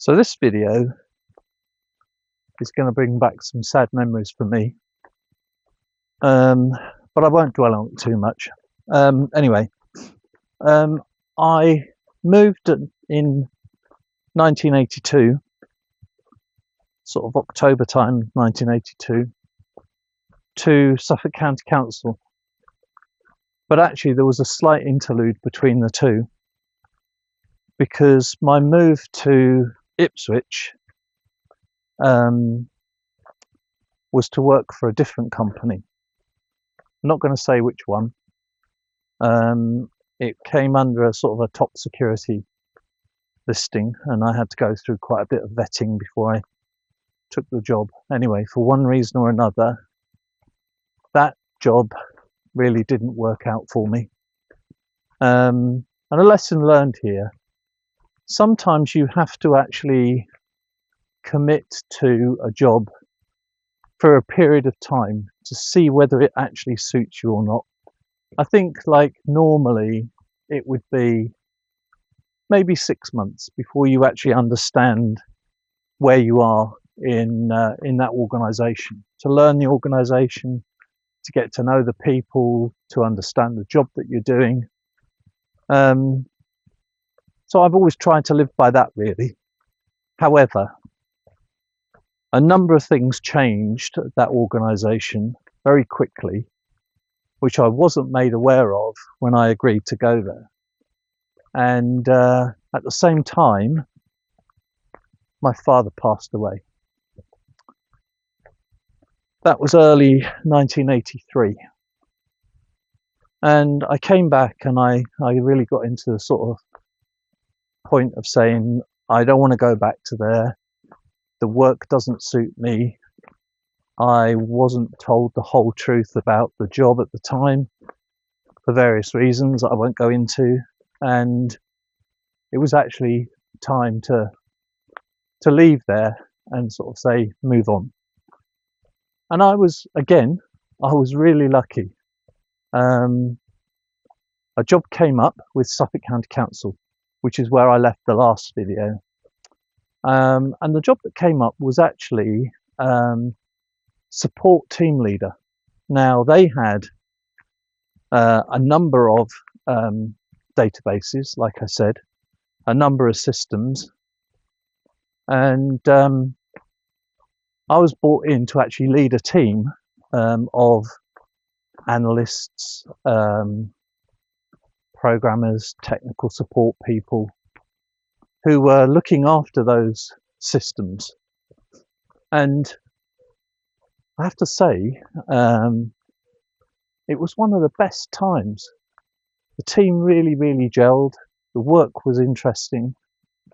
So this video is going to bring back some sad memories for me, but I won't dwell on it too much. Anyway, I moved in 1982, sort of October time 1982, to Suffolk County Council, but actually there was a slight interlude between the two, because my move to Ipswich was to work for a different company. I'm not going to say which one. It came under a sort of a top security listing, and I had to go through quite a bit of vetting before I took the job. Anyway, for one reason or another, that job really didn't work out for me. And a lesson learned here: sometimes you have to actually commit to a job for a period of time to see whether it actually suits you or not. I think, like, normally it would be maybe 6 months before you actually understand where you are in that organisation, to learn the organisation, to get to know the people, to understand the job that you're doing. So I've always tried to live by that, really. However, a number of things changed at that organisation very quickly, which I wasn't made aware of when I agreed to go there. And at the same time, my father passed away. That was early 1983. And I came back and I really got into the sort of point of saying, I don't want to go back to there. The work doesn't suit me. I wasn't told the whole truth about the job at the time for various reasons I won't go into, and it was actually time to leave there and sort of say move on. And I was really lucky. A job came up with Suffolk County Council, which is where I left the last video. And the job that came up was actually support team leader. Now, they had a number of databases, like I said, a number of systems, and I was brought in to actually lead a team of analysts, programmers, technical support people who were looking after those systems. And I have to say, it was one of the best times. The team really, really gelled. The work was interesting.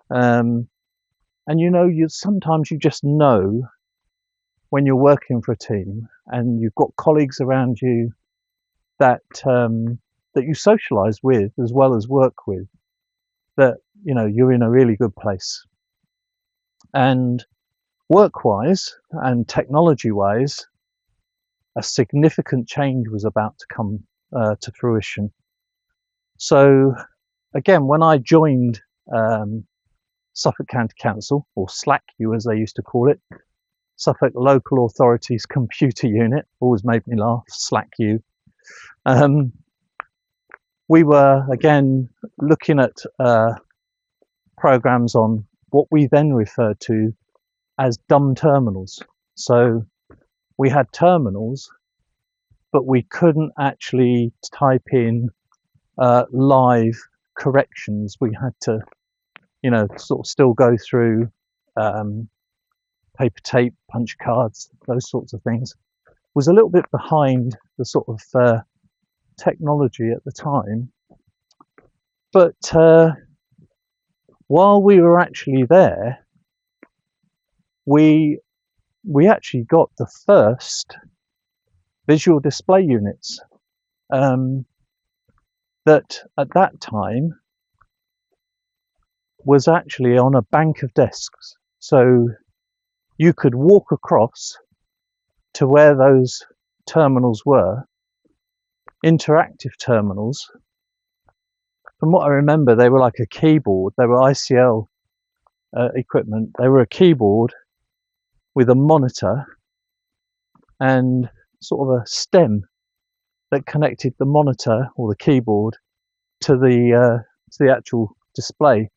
And sometimes you just know when you're working for a team and you've got colleagues around you that that you socialise with as well as work with, that you're in a really good place. And work-wise and technology-wise, a significant change was about to come to fruition. So again, when I joined Suffolk County Council, or SLACU as they used to call it, Suffolk Local Authorities Computer Unit, always made me laugh, SLACU. We were again looking at programs on what we then referred to as dumb terminals. So we had terminals, but we couldn't actually type in live corrections. We had to, sort of still go through paper tape, punch cards, those sorts of things. Was a little bit behind the sort of technology at the time. But while we were actually there, we actually got the first visual display units that at that time was actually on a bank of desks. So you could walk across to where those terminals were, interactive terminals. From what I remember, they were like a keyboard. They were ICL equipment. They were a keyboard with a monitor and sort of a stem that connected the monitor or the keyboard to the actual display.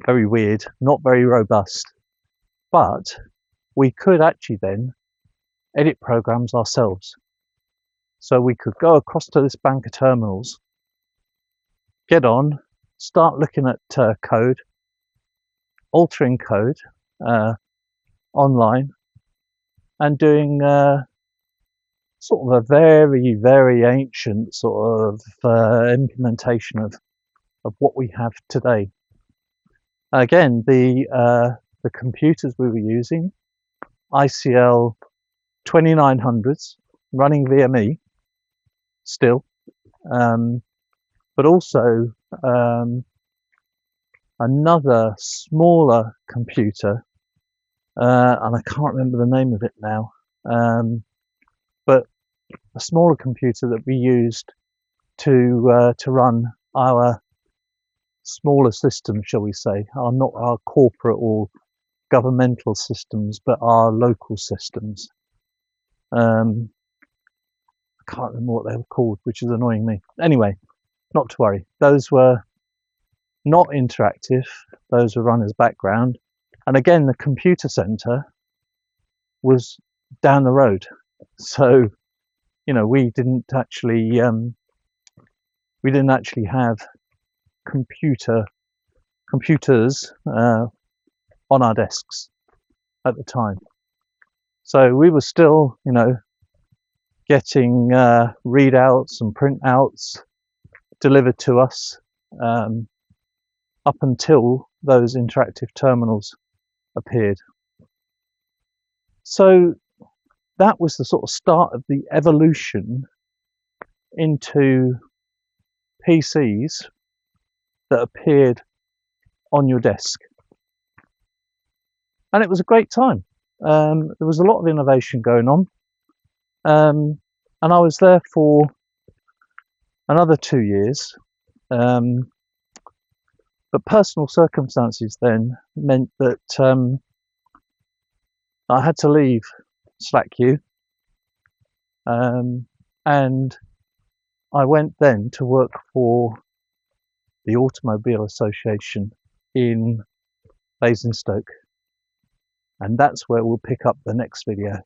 Very weird, not very robust, but we could actually then edit programs ourselves. So we could go across to this bank of terminals, get on, start looking at code, altering code online, and doing sort of a very, very ancient sort of implementation of what we have today. Again, the computers we were using, ICL 2900s, running VME still, but also another smaller computer, and I can't remember the name of it now, but a smaller computer that we used to run our smaller systems, shall we say, not our corporate or governmental systems, but our local systems. I can't remember what they were called, which is annoying me. Anyway, not to worry. Those were not interactive. Those were run as background. And again, the computer center was down the road. So, you know, we didn't actually have computers on our desks at the time. So we were still, you know, getting readouts and printouts delivered to us up until those interactive terminals appeared. So that was the sort of start of the evolution into PCs that appeared on your desk. And it was a great time. There was a lot of innovation going on. And I was there for another 2 years. But personal circumstances then meant that I had to leave SlackU, and I went then to work for the Automobile Association in Basingstoke, and that's where we'll pick up the next video.